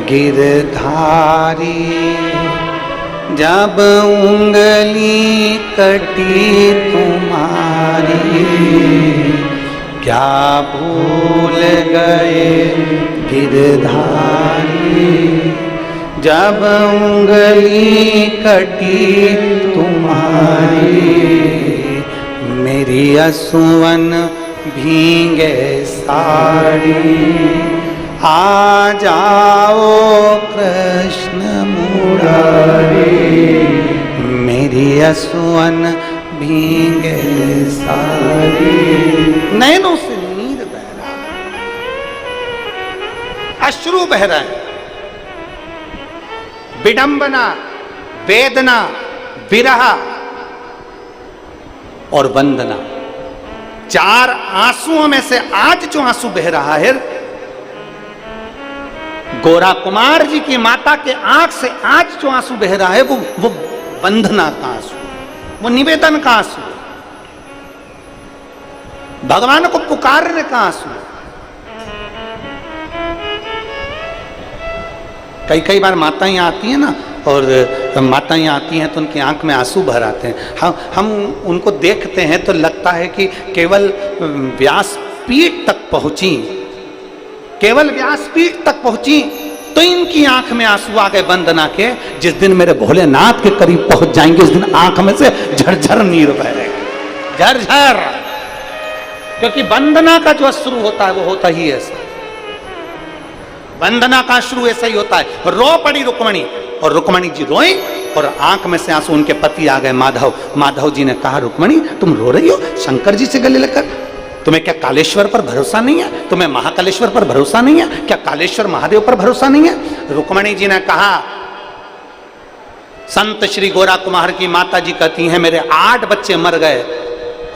गिरधारी, जब उंगली कटी तुम्हारी, क्या भूल गए गिरधारी, जब उंगली कटी तुम्हारी, मेरी असुवन भीगे साड़ी, आ जाओ कृष्ण मुरारी, मेरी असुवन भीगे साड़ी। नैनों से नीर बह रहा, अश्रु बह रहा है, विडंबना, वेदना, विरह और वंदना, चार आंसुओं में से आज जो आंसू बह रहा है, गोरा कुमार जी की माता के आंख से आज जो आंसू बह रहा है, वो वंदना का आंसू, वो निवेदन का आंसू, भगवान को पुकारने का आंसू। कई बार माताएं आती हैं ना, और माताएं आती हैं तो उनकी आंख में आंसू भर आते हैं। हम उनको देखते हैं तो लगता है कि केवल व्यासपीठ तक पहुंची, केवल व्यासपीठ तक पहुंची तो इनकी आंख में आंसू आ गए वंदना के। जिस दिन मेरे भोलेनाथ के करीब पहुंच जाएंगे, उस दिन आंख में से झरझर नीर बहेगा, झरझर। क्योंकि वंदना का जो अश्रु होता है वो होता ही ऐसा, वंदना का अश्रु ऐसा ही होता है। रो पड़ी रुक्मणी, और रुक्मणी जी रोई और आंख में से आंसू। उनके पति आ गए माधव। माधव जी ने कहा, रुक्मणी तुम रो रही हो शंकर जी से गले लगकर? तुम्हें क्या कालेश्वर पर भरोसा नहीं है? तुम्हें महाकालेश्वर पर भरोसा नहीं है? क्या कालेश्वर महादेव पर भरोसा नहीं है? रुक्मणी जी ने कहा, संत श्री गोरा कुमार की माता जी कहती हैं, मेरे 8 बच्चे मर गए,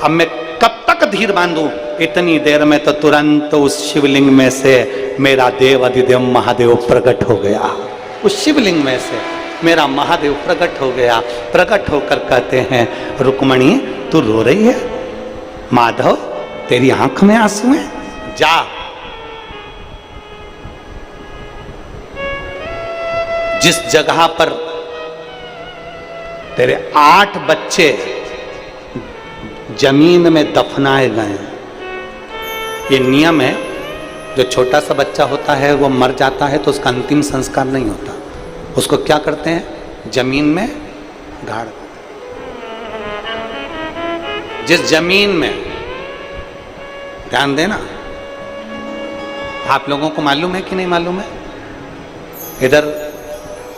अब मैं कब तक धीर बांधूं? इतनी देर में तो तुरंत उस शिवलिंग में से मेरा देव अधिदेव महादेव प्रकट हो गया। उस शिवलिंग में से मेरा महादेव प्रकट हो गया। प्रकट होकर कहते हैं, रुक्मणी तू रो रही है? माधव तेरी आंख में आंसू हैं? जा, जिस जगह पर तेरे 8 बच्चे जमीन में दफनाए गए, ये नियम है, जो छोटा सा बच्चा होता है वो मर जाता है तो उसका अंतिम संस्कार नहीं होता, उसको क्या करते हैं? जमीन में गाड़ देते। जिस जमीन में, ध्यान देना, आप लोगों को मालूम है कि नहीं मालूम है? इधर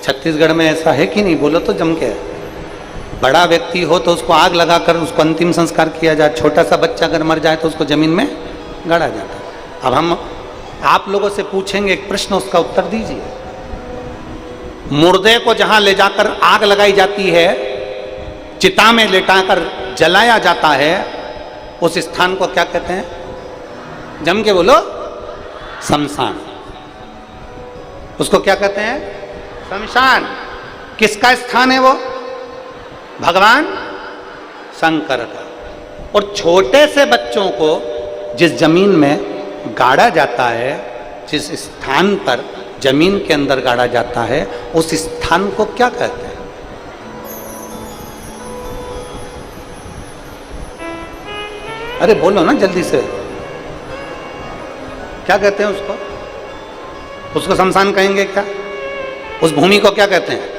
छत्तीसगढ़ में ऐसा है कि नहीं? बोलो तो जम के। बड़ा व्यक्ति हो तो उसको आग लगाकर उसको अंतिम संस्कार किया जाए, छोटा सा बच्चा अगर मर जाए तो उसको जमीन में गाड़ा जाता है। अब हम आप लोगों से पूछेंगे एक प्रश्न, उसका उत्तर दीजिए। मुर्दे को जहां ले जाकर आग लगाई जाती है, चिता में लेटाकर जलाया जाता है, उस स्थान को क्या कहते हैं? जम के बोलो। शमशान। उसको क्या कहते हैं? शमशान। किसका स्थान है वो? भगवान शंकर का। और छोटे से बच्चों को जिस जमीन में गाड़ा जाता है, जिस स्थान पर जमीन के अंदर गाड़ा जाता है, उस स्थान को क्या कहते हैं? अरे बोलो ना जल्दी से, क्या कहते हैं उसको? उसको शमशान कहेंगे क्या? उस भूमि को क्या कहते हैं?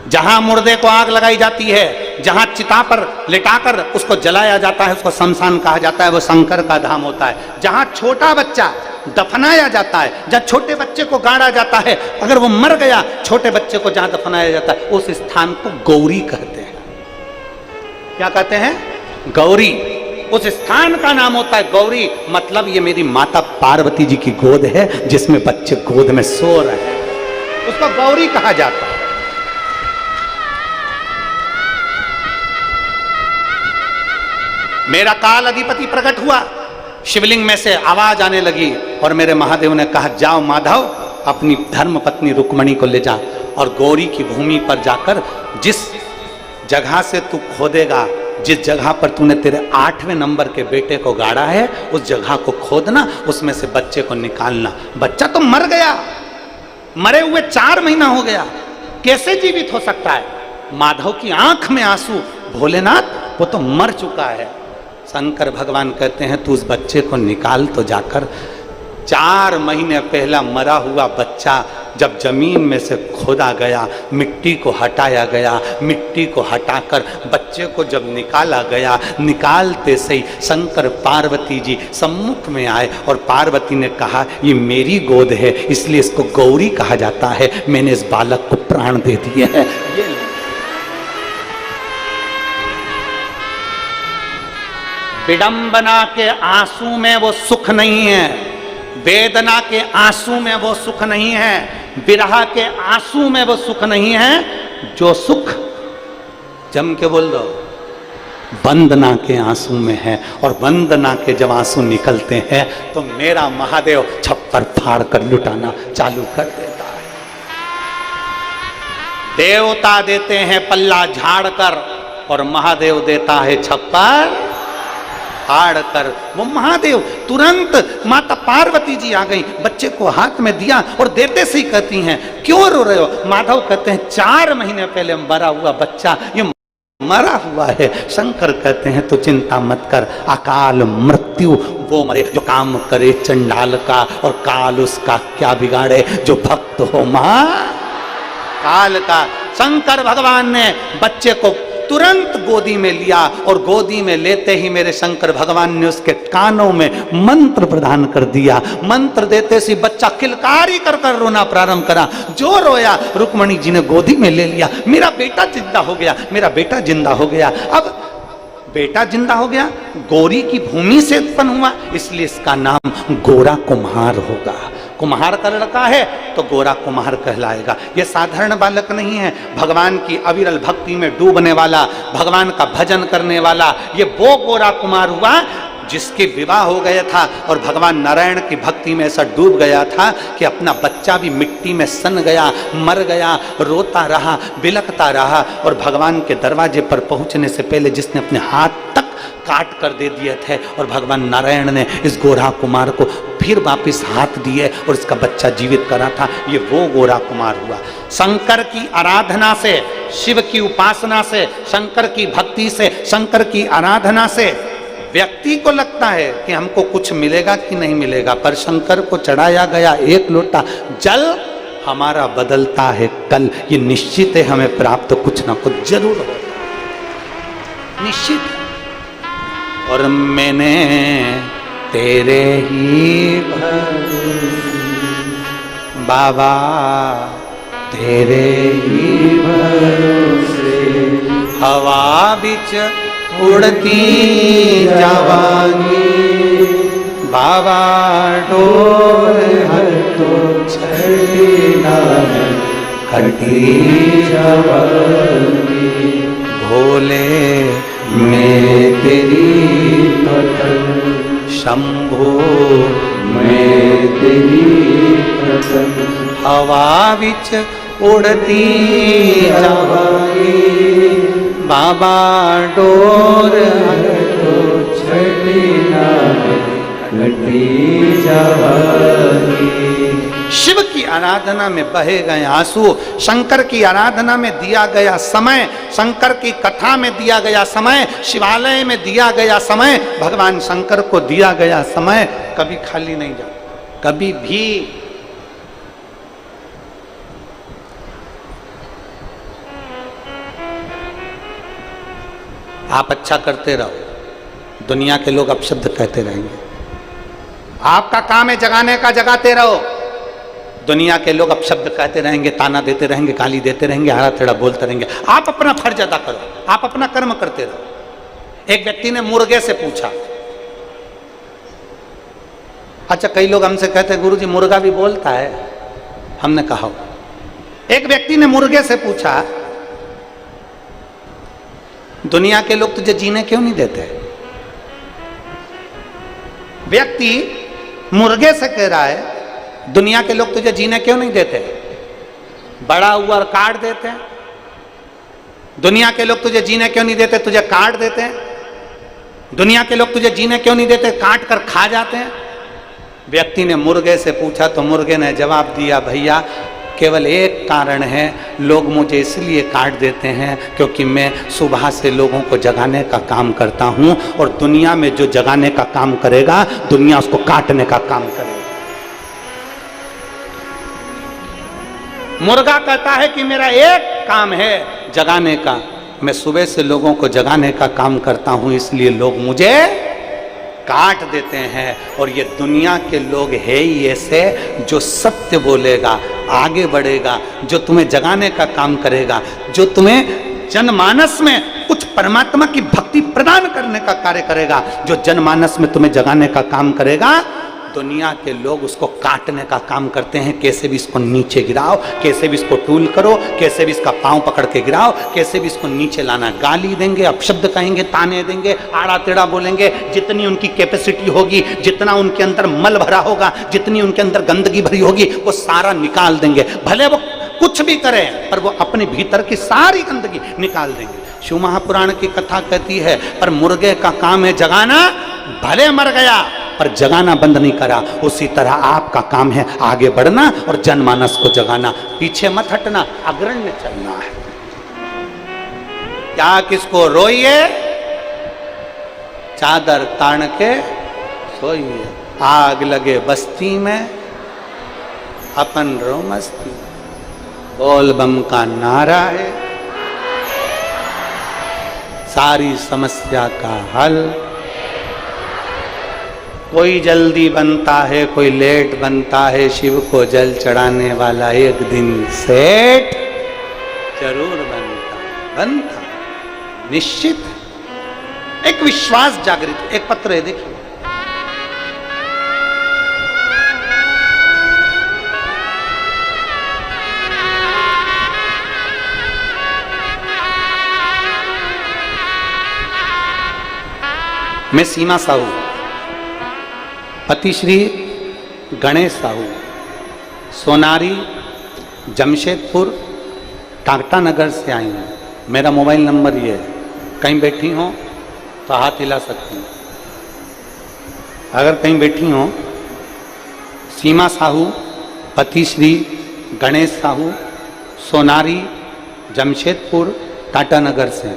जहां मुर्दे को आग लगाई जाती है, जहां चिता पर लिटाकर उसको जलाया जाता है, उसको शमशान कहा जाता है। वो शंकर का धाम होता है। जहां छोटा बच्चा दफनाया जाता है, जहां छोटे बच्चे को गाड़ा जाता है, अगर वो मर गया, छोटे बच्चे को जहां दफनाया जाता है, उस स्थान को गौरी कहते हैं। क्या कहते हैं? गौरी। उस स्थान का नाम होता है गौरी। मतलब ये मेरी माता पार्वती जी की गोद है, जिसमें बच्चे गोद में सो रहे हैं, उसको गौरी कहा जाता है। मेरा काल अधिपति प्रकट हुआ, शिवलिंग में से आवाज आने लगी और मेरे महादेव ने कहा, जाओ माधव, अपनी धर्म पत्नी रुक्मणी को ले जा और गौरी की भूमि पर जाकर जिस जगह से तू खोदेगा, जिस जगह पर तूने तेरे 8वें नंबर के बेटे को गाड़ा है, उस जगह को खोदना, उसमें से बच्चे को निकालना। बच्चा तो मर गया, मरे हुए 4 महीना हो गया, कैसे जीवित हो सकता है? माधव की आंख में आंसू, भोलेनाथ वो तो मर चुका है। शंकर भगवान कहते हैं तू उस बच्चे को निकाल तो जाकर। 4 महीने पहला मरा हुआ बच्चा जब जमीन में से खोदा गया, मिट्टी को हटाया गया, मिट्टी को हटाकर बच्चे को जब निकाला गया, निकालते से ही शंकर पार्वती जी सम्मुख में आए और पार्वती ने कहा ये मेरी गोद है, इसलिए इसको गौरी कहा जाता है, मैंने इस बालक को प्राण दे दिए हैं। विडंबना के आंसू में वो सुख नहीं है, वेदना के आंसू में वो सुख नहीं है, विरह के आंसू में वो सुख नहीं है। जो सुख, जम के बोल दो, वंदना के आंसू में है। और वंदना के जब आंसू निकलते हैं तो मेरा महादेव छप्पर फाड़ कर लुटाना चालू कर देता है। देवता देते हैं पल्ला झाड़ कर और महादेव देता है छप्पर फाड़ कर। वो महादेव तुरंत, माता पार्वती जी आ गई, बच्चे को हाथ में दिया और देते से ही कहती हैं क्यों रो रहे हो? माधव कहते हैं 4 महीने पहले मरा हुआ बच्चा ये मरा हुआ है। शंकर कहते हैं तो चिंता मत कर, अकाल मृत्यु वो मरे जो काम करे चंडाल का, और काल उसका क्या बिगाड़े जो भक्त हो महाकाल का। शंकर भगवान ने बच्चे को तुरंत गोदी में लिया और गोदी में लेते ही मेरे शंकर भगवान ने उसके कानों में मंत्र प्रदान कर दिया। मंत्र देते से बच्चा किलकारी कर कर रोना प्रारंभ करा। जो रोया रुक्मणी जी ने गोदी में ले लिया, मेरा बेटा जिंदा हो गया, मेरा बेटा जिंदा हो गया। अब बेटा जिंदा हो गया, गौरी की भूमि से उत्पन्न हुआ, इसलिए इसका नाम गोरा कुम्हार होगा। कुम्हार का लड़का है तो गोरा कुम्हार कहलाएगा। यह साधारण बालक नहीं है, भगवान की अविरल भक्ति में डूबने वाला, भगवान का भजन करने वाला, ये वो गोरा कुमार हुआ जिसके विवाह हो गया था और भगवान नारायण की भक्ति में ऐसा डूब गया था कि अपना बच्चा भी मिट्टी में सन गया, मर गया, रोता रहा, बिलखता रहा। और भगवान के दरवाजे पर पहुंचने से पहले जिसने अपने हाथ तक काट कर दे दिए थे, और भगवान नारायण ने इस गोरा कुमार को फिर वापस हाथ दिए और इसका बच्चा जीवित करा था, ये वो गोरा कुमार हुआ। शंकर की आराधना से, शिव की उपासना से, शंकर की भक्ति से, शंकर की आराधना से व्यक्ति को लगता है कि हमको कुछ मिलेगा कि नहीं मिलेगा, पर शंकर को चढ़ाया गया 1 लोटा जल हमारा बदलता है कल। ये निश्चित है हमें प्राप्त कुछ ना कुछ जरूर होगा, निश्चित है। और मैंने तेरे ही बाबा तेरे ही भरोसे हवा बिच उड़ती जावांगी, बाबा डोर हर तो छड़ी ना खटी जावांगी। भोले मैं तेरी पतन, शंभो मैं तेरी पतन, हवा बिच उड़ती जावांगी, बाबा डोर तो छड़ी ना खटी जावांगी। शिव की आराधना में बहे गए आंसू, शंकर की आराधना में दिया गया समय, शंकर की कथा में दिया गया समय, शिवालय में दिया गया समय, भगवान शंकर को दिया गया समय कभी खाली नहीं जाता, कभी भी। आप अच्छा करते रहो, दुनिया के लोग अपशब्द कहते रहेंगे। आपका काम है जगाने का, जगाते रहो, दुनिया के लोग अपशब्द कहते रहेंगे, ताना देते रहेंगे, गाली देते रहेंगे, आड़ा टेढ़ा बोलते रहेंगे। आप अपना फर्ज अदा करो, आप अपना कर्म करते रहो। एक व्यक्ति ने मुर्गे से पूछा, अच्छा कई लोग हमसे कहते हैं गुरुजी मुर्गा भी बोलता है, हमने कहा। एक व्यक्ति ने मुर्गे से पूछा दुनिया के लोग तुझे जीने क्यों नहीं देते? व्यक्ति मुर्गे से कह रहा है दुनिया के लोग तुझे जीने क्यों नहीं देते? बड़ा हुआ और काट देते हैं। दुनिया के लोग तुझे जीने क्यों नहीं देते? तुझे काट देते हैं। दुनिया के लोग तुझे जीने क्यों नहीं देते? काट कर खा जाते हैं। व्यक्ति ने मुर्गे से पूछा तो मुर्गे ने जवाब दिया, भैया केवल एक कारण है, लोग मुझे इसलिए काट देते हैं क्योंकि मैं सुबह से लोगों को जगाने का काम करता हूं, और दुनिया में जो जगाने का काम करेगा दुनिया उसको काटने का काम करेगा। मुर्गा कहता है कि मेरा एक काम है जगाने का, मैं सुबह से लोगों को जगाने का काम करता हूं, इसलिए लोग मुझे काट देते हैं। और ये दुनिया के लोग है ही ऐसे, जो सत्य बोलेगा, आगे बढ़ेगा, जो तुम्हें जगाने का काम करेगा, जो तुम्हें जनमानस में कुछ परमात्मा की भक्ति प्रदान करने का कार्य करेगा, जो जनमानस में तुम्हें जगाने का काम करेगा, दुनिया के लोग उसको काटने का काम करते हैं। कैसे भी इसको नीचे गिराओ, कैसे भी इसको टूल करो, कैसे भी इसका पांव पकड़ के गिराओ, कैसे भी इसको नीचे लाना, गाली देंगे, अपशब्द कहेंगे, ताने देंगे, आड़ा टेढ़ा बोलेंगे, जितनी उनकी कैपेसिटी होगी, जितना उनके अंदर मल भरा होगा, जितनी उनके अंदर गंदगी भरी होगी, वो सारा निकाल देंगे। भले वो कुछ भी करें पर वो अपने भीतर की सारी गंदगी निकाल देंगे। शिव महापुराण की कथा कहती है, पर मुर्गे का काम है जगाना, भले मर गया पर जगाना बंद नहीं करा। उसी तरह आपका काम है आगे बढ़ना और जनमानस को जगाना, पीछे मत हटना, अग्रण्य चलना है। क्या किसको रोइए, चादर तान के सोइए, आग लगे बस्ती में अपन रो मस्ती, बोल बम का नारा है सारी समस्या का हल। कोई जल्दी बनता है, कोई लेट बनता है, शिव को जल चढ़ाने वाला एक दिन सेठ जरूर बनता निश्चित है। एक विश्वास जागृत, एक पत्र है देखिए, मैं सीमा साहू, पति श्री गणेश साहू, सोनारी जमशेदपुर टाटा नगर से आई हूँ। मेरा मोबाइल नंबर ये है, कहीं बैठी हो तो हाथ हिला सकती हूँ। अगर कहीं बैठी हो, सीमा साहू, पति श्री गणेश साहू, सोनारी जमशेदपुर टाटा नगर से।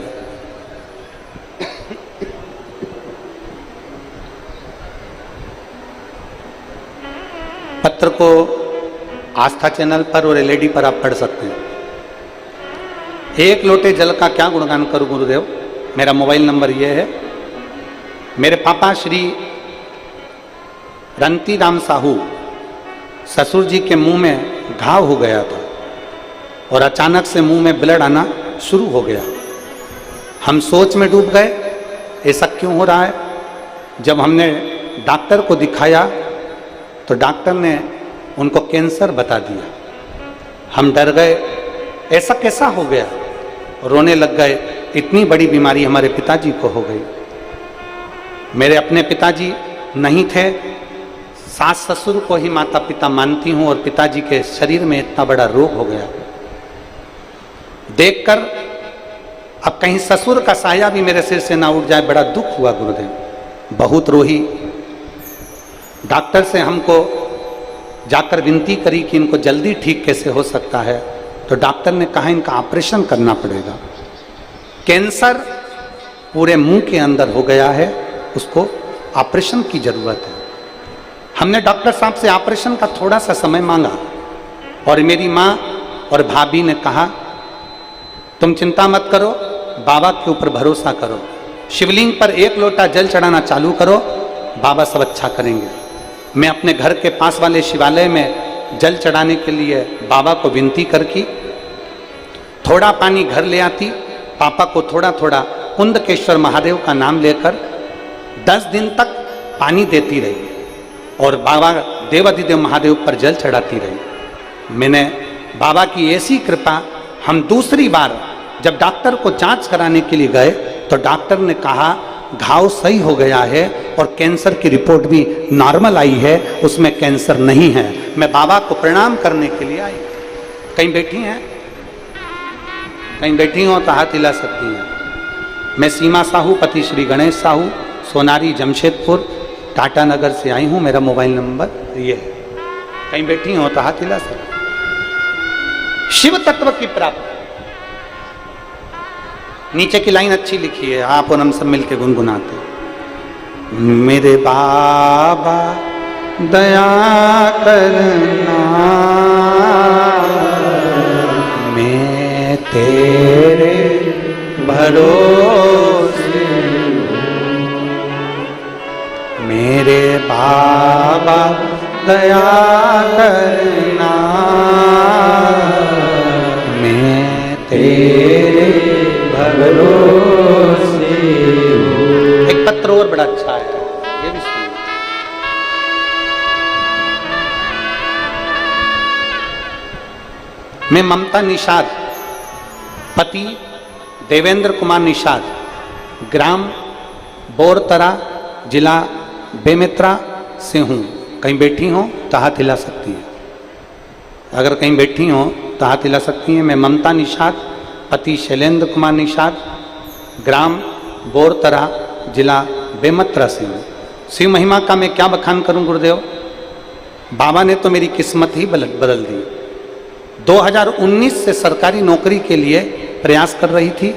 पत्र को आस्था चैनल पर और एलईडी पर आप पढ़ सकते हैं। एक लोटे जल का क्या गुणगान करूं गुरुदेव, मेरा मोबाइल नंबर ये है। मेरे पापा श्री रंती राम साहू, ससुर जी के मुंह में घाव हो गया था और अचानक से मुंह में ब्लड आना शुरू हो गया। हम सोच में डूब गए, ऐसा क्यों हो रहा है। जब हमने डॉक्टर को दिखाया तो डॉक्टर ने उनको कैंसर बता दिया। हम डर गए, ऐसा कैसा हो गया, रोने लग गए। इतनी बड़ी बीमारी हमारे पिताजी को हो गई। मेरे अपने पिताजी नहीं थे, सास ससुर को ही माता पिता मानती हूँ, और पिताजी के शरीर में इतना बड़ा रोग हो गया देखकर अब कहीं ससुर का साया भी मेरे सिर से ना उठ जाए, बड़ा दुख हुआ गुरुदेव, बहुत रोही। डॉक्टर से हमको जाकर विनती करी कि इनको जल्दी ठीक कैसे हो सकता है, तो डॉक्टर ने कहा इनका ऑपरेशन करना पड़ेगा। कैंसर पूरे मुंह के अंदर हो गया है, उसको ऑपरेशन की जरूरत है। हमने डॉक्टर साहब से ऑपरेशन का थोड़ा सा समय मांगा, और मेरी माँ और भाभी ने कहा तुम चिंता मत करो, बाबा के ऊपर भरोसा करो, शिवलिंग पर एक लोटा जल चढ़ाना चालू करो, बाबा सब अच्छा करेंगे। मैं अपने घर के पास वाले शिवालय में जल चढ़ाने के लिए बाबा को विनती करके थोड़ा पानी घर ले आती, पापा को थोड़ा थोड़ा कुंदकेश्वर महादेव का नाम लेकर 10 दिन तक पानी देती रही, और बाबा देवाधिदेव महादेव पर जल चढ़ाती रही। मैंने बाबा की ऐसी कृपा, हम दूसरी बार जब डॉक्टर को जांच कराने के लिए गए तो डॉक्टर ने कहा घाव सही हो गया है और कैंसर की रिपोर्ट भी नॉर्मल आई है, उसमें कैंसर नहीं है। मैं बाबा को प्रणाम करने के लिए आई। कहीं बैठी हैं, कहीं बैठी हो तो हाथ हिला सकती हैं। मैं सीमा साहू, पति श्री गणेश साहू, सोनारी जमशेदपुर टाटा नगर से आई हूँ। मेरा मोबाइल नंबर ये है, कहीं बैठी हो तो हाथ हिला सकती। शिव तत्व की प्राप्ति। नीचे की लाइन अच्छी लिखी है, आप और हम सब मिलके गुनगुनाते। मेरे बाबा दया करना, मैं तेरे भरोसे, मेरे बाबा दया करना, मैं तेरे भरोसे हूँ। एक पत्र और बड़ा अच्छा है, ये भी सुनिए। मैं ममता निषाद, पति देवेंद्र कुमार निषाद, ग्राम बोरतरा, जिला बेमेत्रा से हूँ। कहीं बैठी हो तो हाथ हिला सकती है, अगर कहीं बैठी हो तो हाथ हिला सकती हैं। मैं ममता निषाद, पति शैलेंद्र कुमार निषाद, ग्राम बोरतरा, जिला बेमेत्रा से हूँ। शिव महिमा का मैं क्या बखान करूं गुरुदेव, बाबा ने तो मेरी किस्मत ही बदल दी। 2019 से सरकारी नौकरी के लिए प्रयास कर रही थी।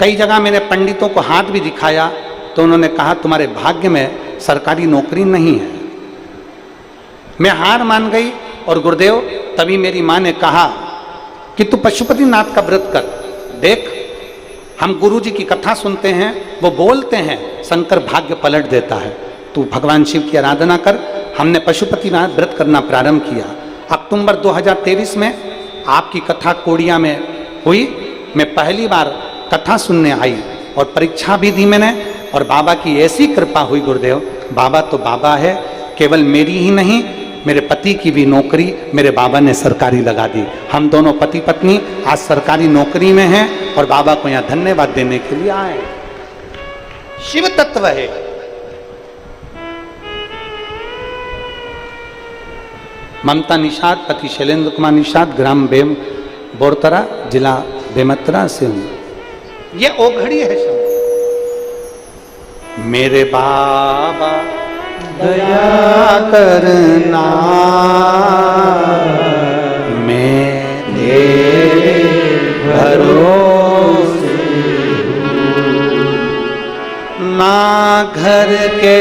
कई जगह मैंने पंडितों को हाथ भी दिखाया तो उन्होंने कहा तुम्हारे भाग्य में सरकारी नौकरी नहीं है। मैं हार मान गई और गुरुदेव तभी मेरी माँ ने कहा कि तू पशुपतिनाथ का व्रत कर देख। हम गुरु जी की कथा सुनते हैं, वो बोलते हैं शंकर भाग्य पलट देता है, तू भगवान शिव की आराधना कर। हमने पशुपतिनाथ व्रत करना प्रारंभ किया। अक्टूबर 2023 में आपकी कथा कोड़िया में हुई। मैं पहली बार कथा सुनने आई और परीक्षा भी दी मैंने, और बाबा की ऐसी कृपा हुई गुरुदेव। बाबा तो बाबा है, केवल मेरी ही नहीं मेरे पति की भी नौकरी मेरे बाबा ने सरकारी लगा दी। हम दोनों पति पत्नी आज सरकारी नौकरी में हैं और बाबा को यहाँ धन्यवाद देने के लिए आए। शिव तत्व है। ममता निषाद, पति शैलेंद्र कुमार निषाद, ग्राम बोरतरा, जिला बेमेत्रा से हूँ। ये ओघड़ी है शब्द। मेरे बाबा दया करना, मैं तेरे भरोसे हूँ, ना घर के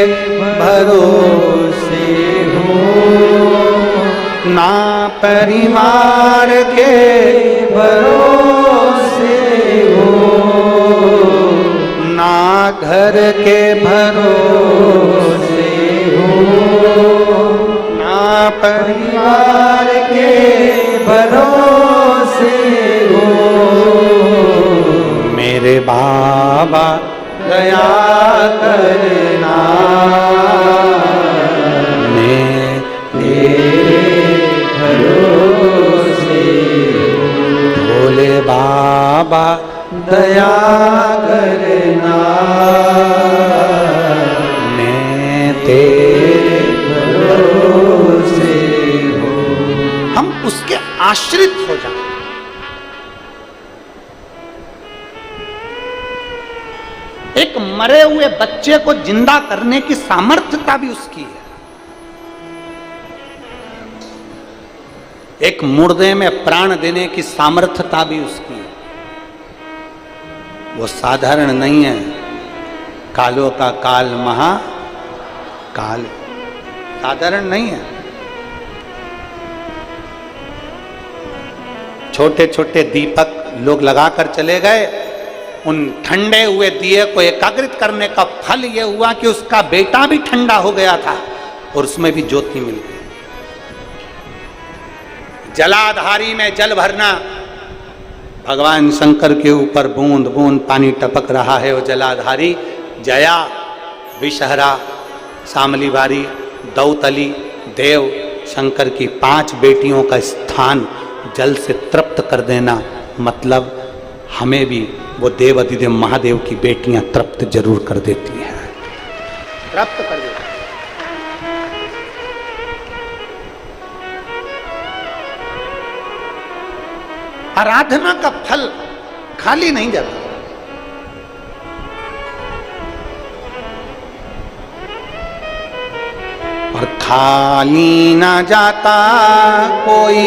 भरोसे हूँ, ना परिवार के भरोसे हूँ, ना घर के भरोसे हूँ, ना परिवार के भरोसे हूँ। मेरे बाबा दया करना, मैं तेरे भरोसे हूँ। भोले बाबा दया करना, मैं तेरे भरोसे हूँ। हम उसके आश्रित हो जाए। एक मरे हुए बच्चे को जिंदा करने की सामर्थ्यता भी उसकी है। एक मुर्दे में प्राण देने की सामर्थ्यता भी उसकी है। वो साधारण नहीं है। कालों का काल महा काल, साधारण नहीं है। छोटे छोटे दीपक लोग लगाकर चले गए। उन ठंडे हुए दिए को एकाग्रित करने का फल यह हुआ कि उसका बेटा भी ठंडा हो गया था और उसमें भी ज्योति मिल गई। जलाधारी में जल भरना, भगवान शंकर के ऊपर बूंद बूंद पानी टपक रहा है। वो जलाधारी जया, विषहरा, शामलीवारी, दौतली, देव, शंकर की 5 बेटियों का स्थान जल से तृप्त कर देना, मतलब हमें भी वो देव अधिदेव महादेव की बेटियां तृप्त जरूर कर देती हैं, तृप्त कर देती हैं। आराधना का फल खाली नहीं जाता। और खाली ना जाता कोई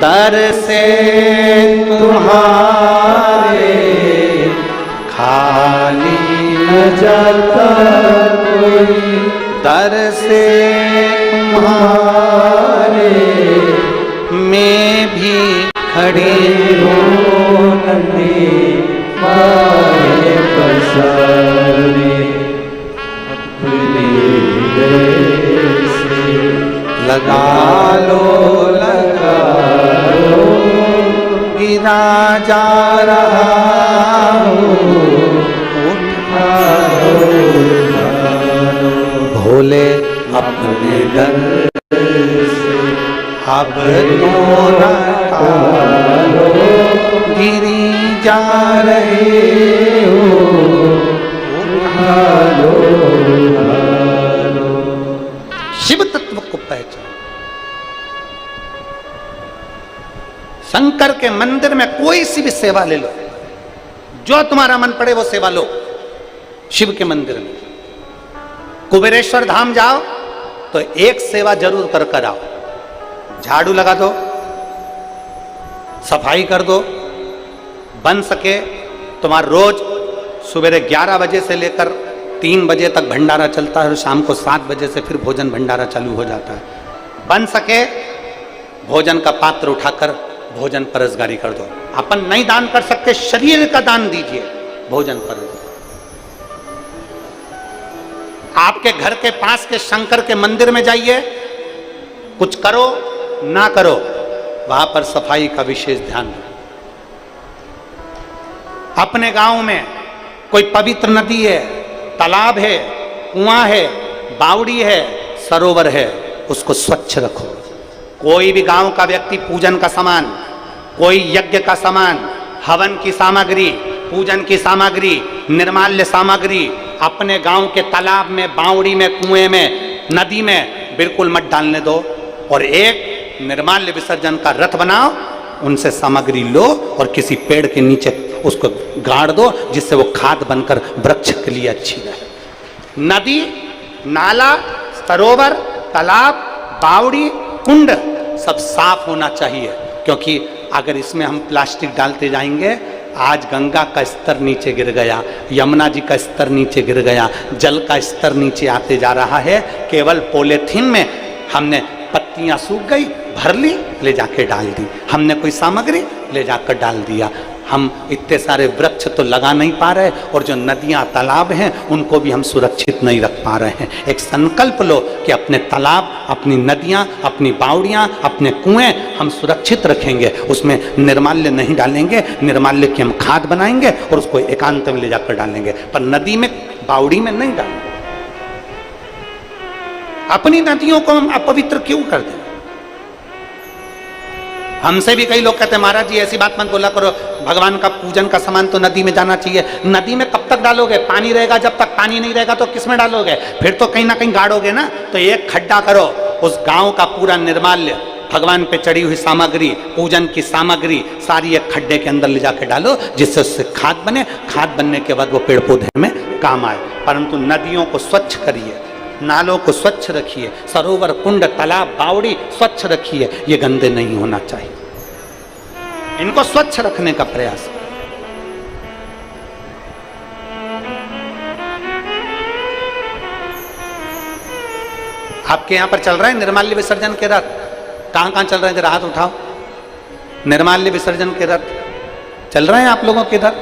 दर से तुम्हारे खाली न जाता कोई, दर से तुम्हारे मैं भी खड़ी हूँ नदी पाए पसारे, अपने देश लगा लो गिरा जा रहा हूँ, उठा लो भोले अपने दर से अब तो लो गिरी जा रहे हो, उठा लो। शिव तत्व को पहचान। शंकर के मंदिर में कोई सी भी सेवा ले लो, जो तुम्हारा मन पड़े वो सेवा लो। शिव के मंदिर में कुबेरेश्वर धाम जाओ तो एक सेवा जरूर कर कर आओ, झाड़ू लगा दो, सफाई कर दो। बन सके तुम्हारा रोज सुबह 11 बजे से लेकर 3 बजे तक भंडारा चलता है और शाम को 7 बजे से फिर भोजन भंडारा चालू हो जाता है। बन सके भोजन का पात्र उठाकर भोजन परसगारी कर दो। अपन नहीं दान कर सकते, शरीर का दान दीजिए, भोजन परस। आपके घर के पास के शंकर के मंदिर में जाइए, कुछ करो ना करो, वहां पर सफाई का विशेष ध्यान रखें। अपने गांव में कोई पवित्र नदी है, तालाब है, कुआं है, बावड़ी है, सरोवर है, उसको स्वच्छ रखो। कोई भी गांव का व्यक्ति पूजन का सामान, कोई यज्ञ का सामान, हवन की सामग्री, पूजन की सामग्री, निर्माल्य सामग्री अपने गांव के तालाब में, बावड़ी में, कुएं में, नदी में बिल्कुल मत डालने दो। और एक निर्माल्य विसर्जन का रथ बनाओ, उनसे सामग्री लो और किसी पेड़ के नीचे उसको गाड़ दो, जिससे वो खाद बनकर वृक्ष के लिए अच्छी रहे। नदी, नाला, सरोवर, तालाब, बावड़ी, कुंड सब साफ होना चाहिए, क्योंकि अगर इसमें हम प्लास्टिक डालते जाएंगे, आज गंगा का स्तर नीचे गिर गया, यमुना जी का स्तर नीचे गिर गया, जल का स्तर नीचे आते जा रहा है। केवल पॉलीथीन में हमने पत्तियां सूख गई, भर ली, ले जाके डाल दी, हमने कोई सामग्री ले जाकर डाल दिया। हम इतने सारे वृक्ष तो लगा नहीं पा रहे, और जो नदियां तालाब हैं उनको भी हम सुरक्षित नहीं रख पा रहे हैं। एक संकल्प लो कि अपने तालाब, अपनी नदियां, अपनी बावड़ियां, अपने कुएं हम सुरक्षित रखेंगे, उसमें निर्माल्य नहीं डालेंगे, निर्माल्य की हम खाद बनाएंगे और उसको एकांत में ले जाकर डालेंगे, पर नदी में, बावड़ी में नहीं डालेंगे। अपनी नदियों को हम अपवित्र क्यों कर दें? हमसे भी कई लोग कहते हैं, महाराज जी ऐसी बात मत बोला करो, भगवान का पूजन का सामान तो नदी में जाना चाहिए। नदी में कब तक डालोगे? पानी रहेगा, जब तक पानी नहीं रहेगा तो किस में डालोगे? फिर तो कहीं ना कहीं गाड़ोगे ना। तो एक खड्डा करो, उस गांव का पूरा निर्माल्य, भगवान पे चढ़ी हुई सामग्री, पूजन की सामग्री सारी एक खड्डे के अंदर ले जाके डालो, जिससे उससे खाद बने। खाद बनने के बाद वो पेड़ पौधे में काम आए। परंतु नदियों को स्वच्छ करिए, नालों को स्वच्छ रखिए, सरोवर, कुंड, तालाब, बावड़ी स्वच्छ रखिए, ये गंदे नहीं होना चाहिए। इनको स्वच्छ रखने का प्रयास करें। आपके यहां पर चल रहा है निर्माल्य विसर्जन के रथ? कहां कहां चल रहे हैं? जरा हाथ उठाओ। निर्माल्य विसर्जन के रथ चल रहे हैं आप लोगों के इधर?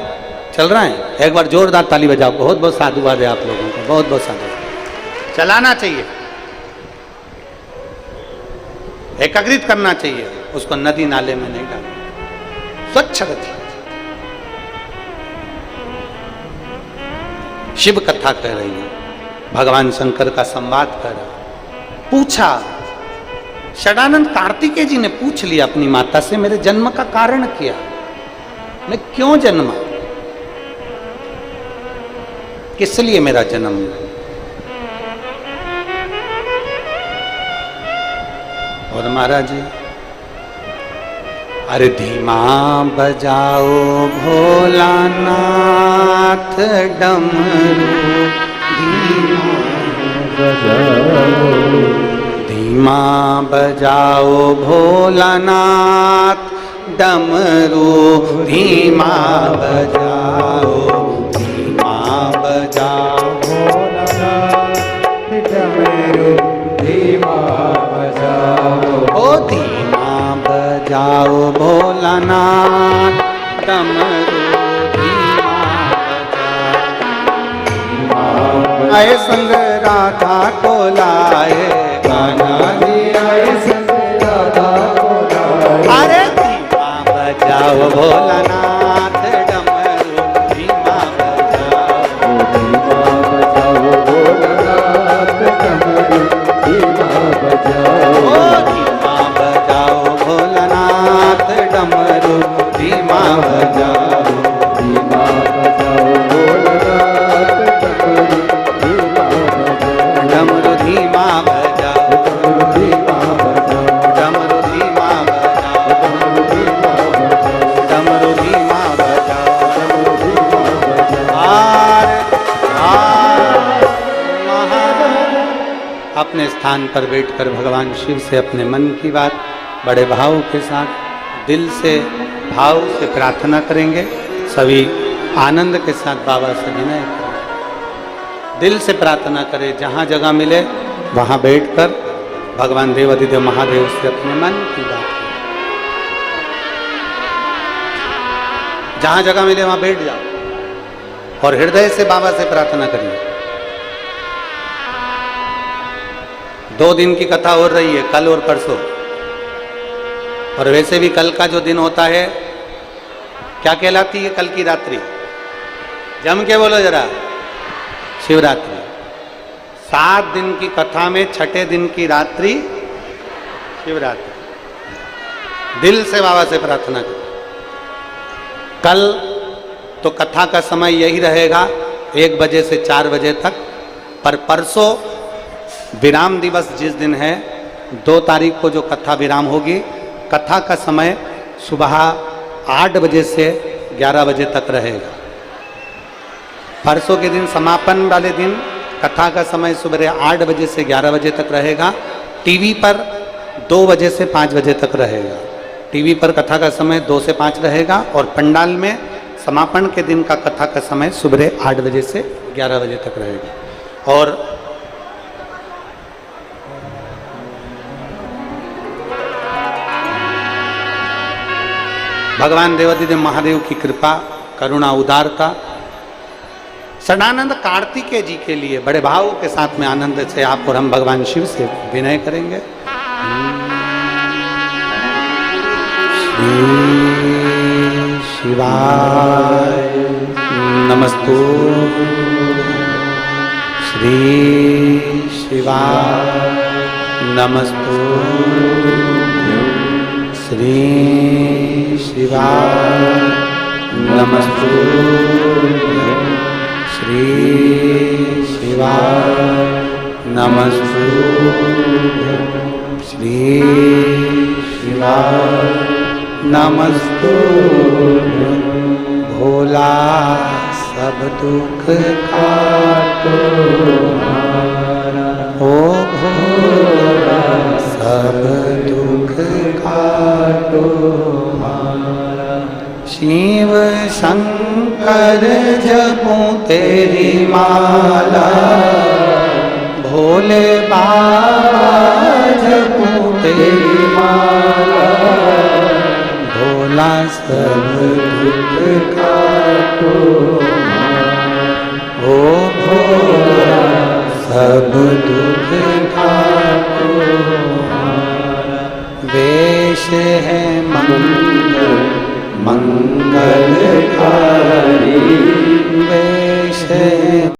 चल रहे हैं? एक बार जोरदार ताली बजाओ। बहुत बहुत साधुवाद है आप लोगों को, बहुत बहुत साधुवाद। चलाना चाहिए, एकीकृत करना चाहिए, उसको नदी नाले में नहीं डालना, स्वच्छ रखिए। शिव कथा कह रही है, भगवान शंकर का संवाद कर रहा। पूछा, षडानंद कार्तिकेय जी ने पूछ लिया अपनी माता से, मेरे जन्म का कारण क्या, मैं क्यों जन्मा, किस लिए मेरा जन्म? और महाराज जी, अरे धीमा बजाओ भोलानाथ डमरू, धीमा बजाओ, धीमा बजाओ भोलानाथ डमरू धीमा बजाओ, धीमा बजाओ भोलानाथ डमरू धीमा बजाओ। ओ धीमा बजाओ भोलानाथ डमरू धीमा बजाओ। आए संग राधा को लाए, कान्हा जी आए संग राधा को लाए। अरे धीमा बजाओ भोलानाथ डमरू धीमा बजाओ, धीमा बजाओ भोलानाथ डमरू धीमा बजाओ। ओ धीमा बजाओ भोलानाथ डमरू धीमा बजाओ, धीमा बजाओ भोलानाथ डमरू धीमा बजाओ। डमरू धीमा बजाओ, धीमा बजाओ डमरू धीमा बजाओ, डमरू धीमा बजाओ। डमरू धीमा बजाओ। डमरू धीमा बजाओ। हार हार महादेव। अपने स्थान पर बैठकर भगवान शिव से अपने मन की बात बड़े भाव के साथ दिल से भाव से प्रार्थना करेंगे। सभी आनंद के साथ बाबा से विनय करें, दिल से प्रार्थना करें। जहाँ जगह मिले वहाँ बैठकर भगवान देवाधिदेव महादेव से अपने मन की बात करें। जहाँ जगह मिले वहाँ बैठ जाओ और हृदय से बाबा से प्रार्थना करिए। 2 दिन की कथा हो रही है, कल और परसों। और वैसे भी कल का जो दिन होता है क्या कहलाती है? कल की रात्रि जम के बोलो जरा, शिवरात्रि। 7 दिन की कथा में छठे दिन की रात्रि शिवरात्रि। दिल से बाबा से प्रार्थना करें। कल तो कथा का समय यही रहेगा 1 बजे से 4 बजे तक, पर परसों विराम दिवस जिस दिन है 2 तारीख को जो कथा विराम होगी, कथा का समय सुबह 8 बजे से 11 बजे तक रहेगा। परसों के दिन समापन वाले दिन कथा का समय सुबह 8 बजे से 11 बजे तक रहेगा। टीवी पर 2 बजे से 5 बजे तक रहेगा। टीवी पर कथा का समय 2 से 5 रहेगा और पंडाल में समापन के दिन का कथा का समय सुबह 8 बजे से 11 बजे तक रहेगा। और भगवान देवाधिदेव महादेव की कृपा, करुणा, उदारता सदानंद कार्तिकेय जी के लिए बड़े भाव के साथ में आनंद से आप और हम भगवान शिव से विनय करेंगे। श्री शिवाय नमस्तु, श्री शिवाय नमस्तु, श्री शिवाय नमस्तु, श्री शिवाय नमस्तु, श्री शिवाय नमस्तु। भोला सब दुख काटो हमारा, ओ भोला सब दुख काटो हमारा। शिव शंकर जपूं तेरी माला, भोले बाबा जपूं तेरी माला। भोला सब दुख काटो हमारा, ओ भोला सब दुख काटो हमारा। वेश है मंगलकारी, वेश है